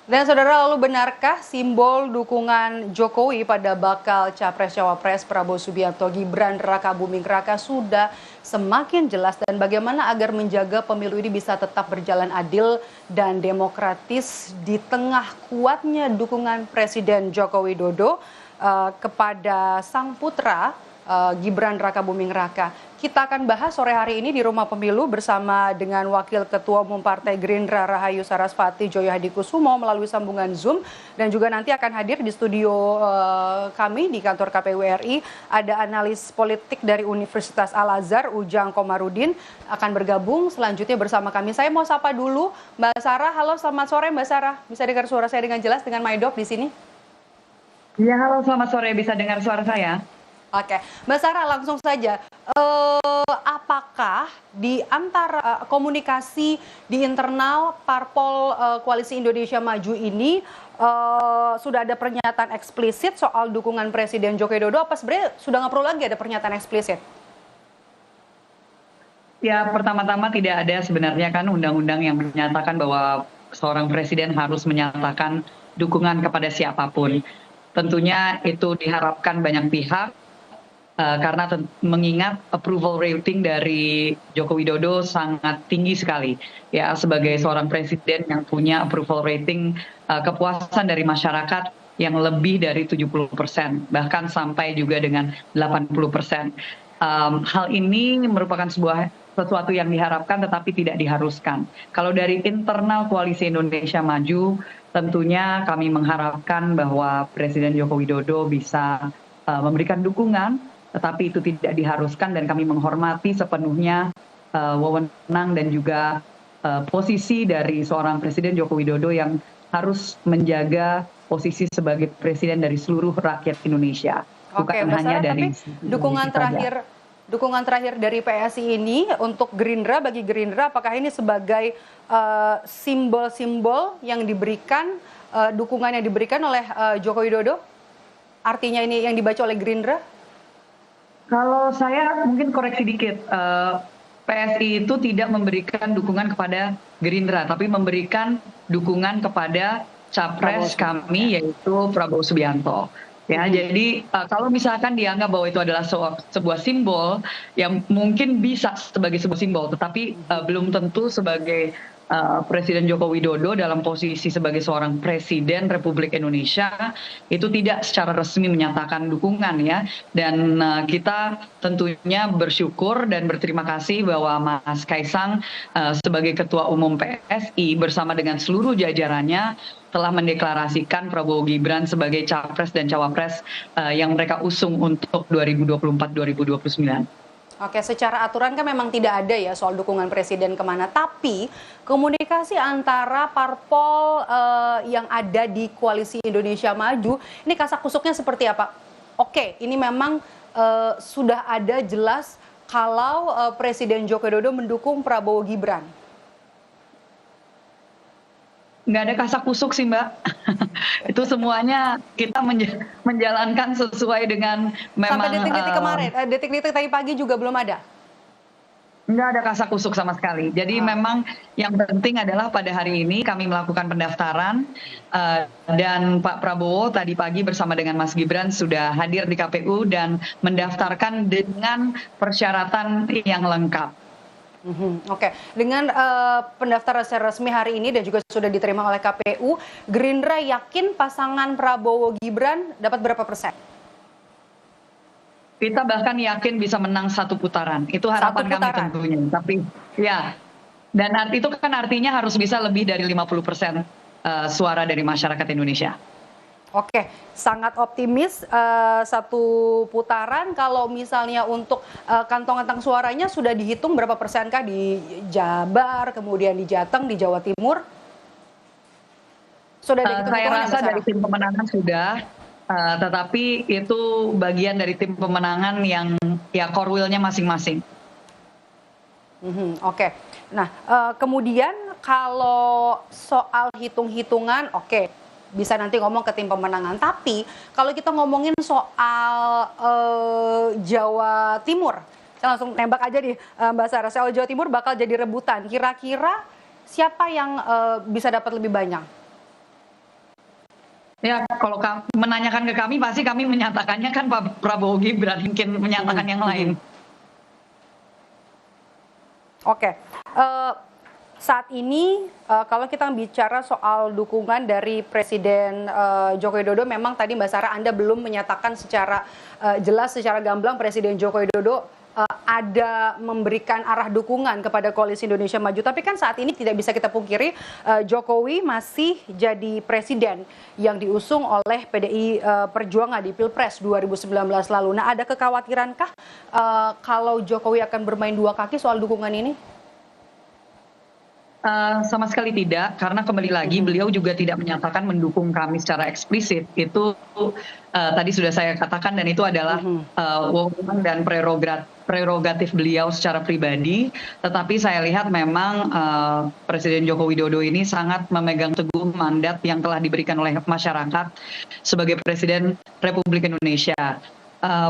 Dan saudara, lalu benarkah simbol dukungan Jokowi pada bakal Capres-Cawapres Prabowo Subianto Gibran Raka Buming Raka sudah semakin jelas, dan bagaimana agar menjaga pemilu ini bisa tetap berjalan adil dan demokratis di tengah kuatnya dukungan Presiden Joko Widodo kepada sang putra Gibran Raka Buming Raka. Kita akan bahas sore hari ini di Rumah Pemilu bersama dengan Wakil Ketua Umum Partai Gerindra Rahayu Sarasvati Joyo Hadikusumo melalui sambungan Zoom, dan juga nanti akan hadir di studio kami di kantor KPU RI ada analis politik dari Universitas Al Azhar Ujang Komarudin akan bergabung selanjutnya bersama kami. Saya mau sapa dulu Mbak Sarah. Halo, selamat sore Mbak Sarah. Bisa dengar suara saya dengan jelas dengan Maidop di sini? Ya, halo, selamat sore. Bisa dengar suara saya? Oke, Mbak Sarah, langsung saja. Apakah di antara komunikasi di internal Parpol Koalisi Indonesia Maju ini sudah ada pernyataan eksplisit soal dukungan Presiden Joko Widodo? Apa sebenarnya sudah nggak perlu lagi ada pernyataan eksplisit? Ya, pertama-tama tidak ada sebenarnya kan undang-undang yang menyatakan bahwa seorang presiden harus menyatakan dukungan kepada siapapun. Tentunya itu diharapkan banyak pihak. Karena mengingat approval rating dari Joko Widodo sangat tinggi sekali ya, sebagai seorang presiden yang punya approval rating kepuasan dari masyarakat yang lebih dari 70%, bahkan sampai juga dengan 80%. Hal ini merupakan sesuatu yang diharapkan tetapi tidak diharuskan. Kalau dari internal Koalisi Indonesia Maju, tentunya kami mengharapkan bahwa Presiden Joko Widodo bisa memberikan dukungan, tetapi itu tidak diharuskan, dan kami menghormati sepenuhnya wewenang dan juga posisi dari seorang Presiden Joko Widodo yang harus menjaga posisi sebagai presiden dari seluruh rakyat Indonesia, bukan hanya dari dukungan terakhir dari PSI ini untuk Gerindra, bagi Gerindra, apakah ini sebagai simbol-simbol yang diberikan, dukungan yang diberikan oleh Joko Widodo? Artinya ini yang dibaca oleh Gerindra? Kalau saya mungkin koreksi dikit, PSI itu tidak memberikan dukungan kepada Gerindra, tapi memberikan dukungan kepada capres kami, yaitu Prabowo Subianto. Ya, jadi kalau misalkan dianggap bahwa itu adalah sebuah simbol, yang mungkin bisa sebagai sebuah simbol, tetapi belum tentu sebagai Presiden Joko Widodo dalam posisi sebagai seorang Presiden Republik Indonesia itu tidak secara resmi menyatakan dukungan ya. Dan kita tentunya bersyukur dan berterima kasih bahwa Mas Kaisang sebagai Ketua Umum PSI bersama dengan seluruh jajarannya telah mendeklarasikan Prabowo Gibran sebagai Capres dan Cawapres yang mereka usung untuk 2024-2029. Oke, secara aturan kan memang tidak ada ya soal dukungan presiden kemana. Tapi komunikasi antara parpol yang ada di Koalisi Indonesia Maju, ini kasak kusuknya seperti apa? Oke, ini memang sudah ada jelas kalau Presiden Joko Widodo mendukung Prabowo Gibran. Nggak ada kasak kusuk sih Mbak. Itu semuanya kita menjalankan sesuai dengan memang. Sampai detik-detik kemarin, detik-detik tadi pagi juga belum ada? Nggak ada kasak kusuk sama sekali. Jadi memang yang penting adalah pada hari ini kami melakukan pendaftaran dan Pak Prabowo tadi pagi bersama dengan Mas Gibran sudah hadir di KPU dan mendaftarkan dengan persyaratan yang lengkap. Oke, dengan pendaftaran secara resmi hari ini dan juga sudah diterima oleh KPU, Gerindra yakin pasangan Prabowo Gibran dapat berapa persen? Kita bahkan yakin bisa menang satu putaran. Itu harapan kami tentunya. Tapi ya, dan itu kan artinya harus bisa lebih dari 50% suara dari masyarakat Indonesia. Oke, sangat optimis satu putaran. Kalau misalnya untuk kantong-kantong suaranya sudah dihitung berapa persenkah di Jabar, kemudian di Jateng, di Jawa Timur? Sudah dihitung? Saya rasa dari tim pemenangan sudah, tetapi itu bagian dari tim pemenangan yang ya core will-nya masing-masing. Oke, nah kemudian kalau soal hitung-hitungan, oke, bisa nanti ngomong ke tim pemenangan. Tapi kalau kita ngomongin soal Jawa Timur, saya langsung nembak aja nih Mbak Sarah, soal Jawa Timur bakal jadi rebutan. Kira-kira siapa yang bisa dapat lebih banyak? Ya, kalau menanyakan ke kami, pasti kami menyatakannya kan Pak Prabowo Gibran, mungkin menyatakan yang lain. Oke. Saat ini kalau kita bicara soal dukungan dari Presiden Joko Widodo, memang tadi Mbak Sarah Anda belum menyatakan secara jelas, secara gamblang Presiden Joko Widodo ada memberikan arah dukungan kepada Koalisi Indonesia Maju. Tapi kan saat ini tidak bisa kita pungkiri Jokowi masih jadi presiden yang diusung oleh PDI Perjuangan di Pilpres 2019 lalu. Nah, ada kekhawatirankah kalau Jokowi akan bermain dua kaki soal dukungan ini? Sama sekali tidak, karena kembali lagi beliau juga tidak menyatakan mendukung kami secara eksplisit. Itu tadi sudah saya katakan, dan itu adalah wewenang dan prerogatif beliau secara pribadi. Tetapi saya lihat memang Presiden Joko Widodo ini sangat memegang teguh mandat yang telah diberikan oleh masyarakat sebagai Presiden Republik Indonesia.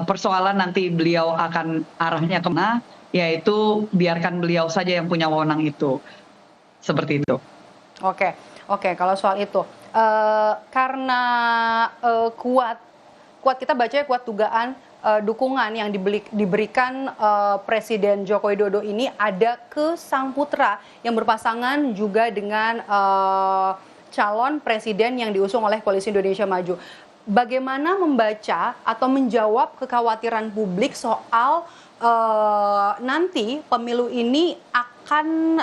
Persoalan nanti beliau akan arahnya kemana, yaitu biarkan beliau saja yang punya wewenang itu. Seperti itu. Oke. Kalau soal itu, karena kuat kita bacanya kuat dugaan dukungan yang diberikan Presiden Joko Widodo ini ada ke sang putra yang berpasangan juga dengan calon presiden yang diusung oleh Koalisi Indonesia Maju. Bagaimana membaca atau menjawab kekhawatiran publik soal nanti pemilu ini akan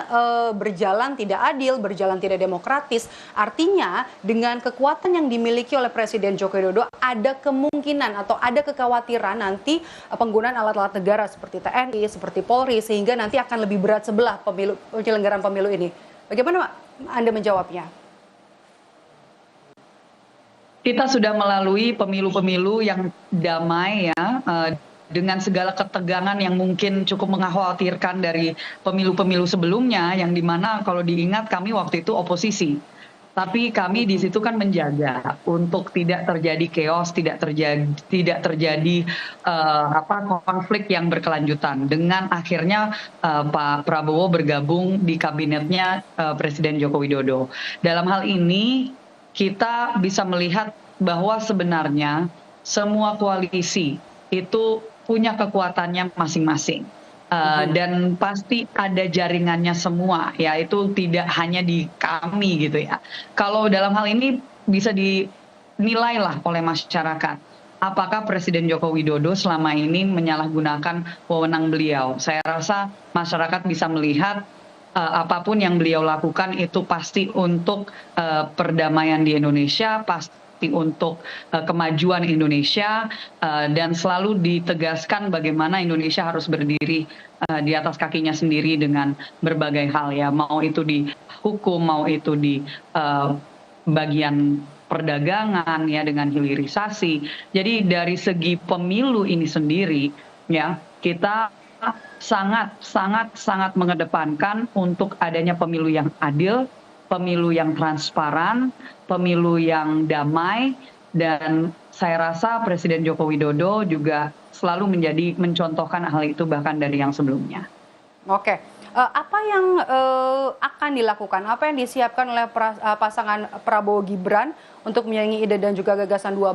berjalan tidak adil, berjalan tidak demokratis. Artinya dengan kekuatan yang dimiliki oleh Presiden Joko Widodo ada kemungkinan atau ada kekhawatiran nanti penggunaan alat-alat negara seperti TNI, seperti Polri, sehingga nanti akan lebih berat sebelah penyelenggaraan pemilu ini. Bagaimana Anda menjawabnya? Kita sudah melalui pemilu-pemilu yang damai ya, dengan segala ketegangan yang mungkin cukup mengkhawatirkan dari pemilu-pemilu sebelumnya, yang dimana kalau diingat kami waktu itu oposisi. Tapi kami di situ kan menjaga untuk tidak terjadi chaos, tidak terjadi konflik yang berkelanjutan. Dengan akhirnya Pak Prabowo bergabung di kabinetnya Presiden Joko Widodo. Dalam hal ini kita bisa melihat bahwa sebenarnya semua koalisi itu punya kekuatannya masing-masing. Dan pasti ada jaringannya semua, yaitu tidak hanya di kami gitu ya. Kalau dalam hal ini bisa dinilai lah oleh masyarakat, apakah Presiden Joko Widodo selama ini menyalahgunakan wewenang beliau. Saya rasa masyarakat bisa melihat apapun yang beliau lakukan itu pasti untuk perdamaian di Indonesia, pasti untuk kemajuan Indonesia, dan selalu ditegaskan bagaimana Indonesia harus berdiri di atas kakinya sendiri dengan berbagai hal ya, mau itu di hukum, mau itu di bagian perdagangan ya dengan hilirisasi. Jadi dari segi pemilu ini sendiri ya, kita sangat mengedepankan untuk adanya pemilu yang adil, pemilu yang transparan, pemilu yang damai, dan saya rasa Presiden Joko Widodo juga selalu mencontohkan hal itu bahkan dari yang sebelumnya. Oke, apa yang akan dilakukan, apa yang disiapkan oleh pasangan Prabowo Gibran untuk menyaingi ide dan juga gagasan dua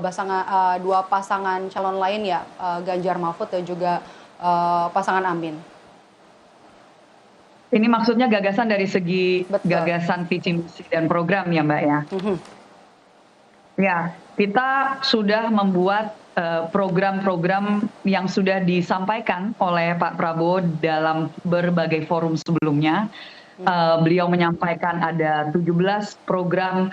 pasangan calon lain ya, Ganjar Mahfud dan juga pasangan Amin? Ini maksudnya gagasan dari segi gagasan visi misi dan program ya Mbak ya. Ya, kita sudah membuat program-program yang sudah disampaikan oleh Pak Prabowo dalam berbagai forum sebelumnya. Beliau menyampaikan ada 17 program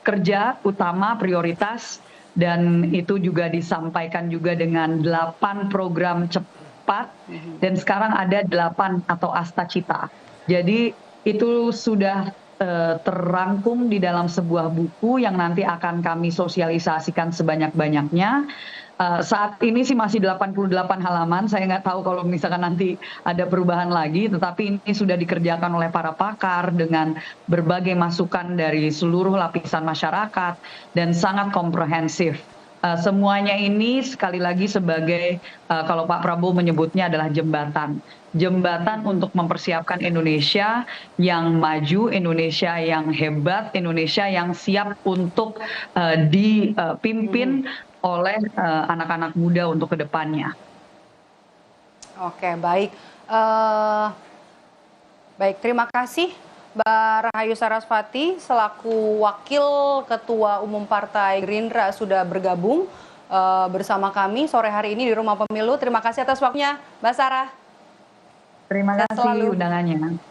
kerja utama prioritas, dan itu juga disampaikan juga dengan 8 program cepat, dan sekarang ada 8 atau Astacita. Jadi itu sudah terrangkum di dalam sebuah buku yang nanti akan kami sosialisasikan sebanyak-banyaknya. Saat ini sih masih 88 halaman, saya nggak tahu kalau misalkan nanti ada perubahan lagi, tetapi ini sudah dikerjakan oleh para pakar dengan berbagai masukan dari seluruh lapisan masyarakat dan sangat komprehensif. semuanya ini sekali lagi sebagai kalau Pak Prabowo menyebutnya adalah jembatan. Jembatan untuk mempersiapkan Indonesia yang maju, Indonesia yang hebat, Indonesia yang siap untuk dipimpin oleh anak-anak muda untuk kedepannya. Oke, baik. Baik, terima kasih Mbak Rahayu Sarasvati selaku Wakil Ketua Umum Partai Gerindra sudah bergabung bersama kami sore hari ini di Rumah Pemilu. Terima kasih atas waktunya, Mbak Sarah. Terima kasih undangannya.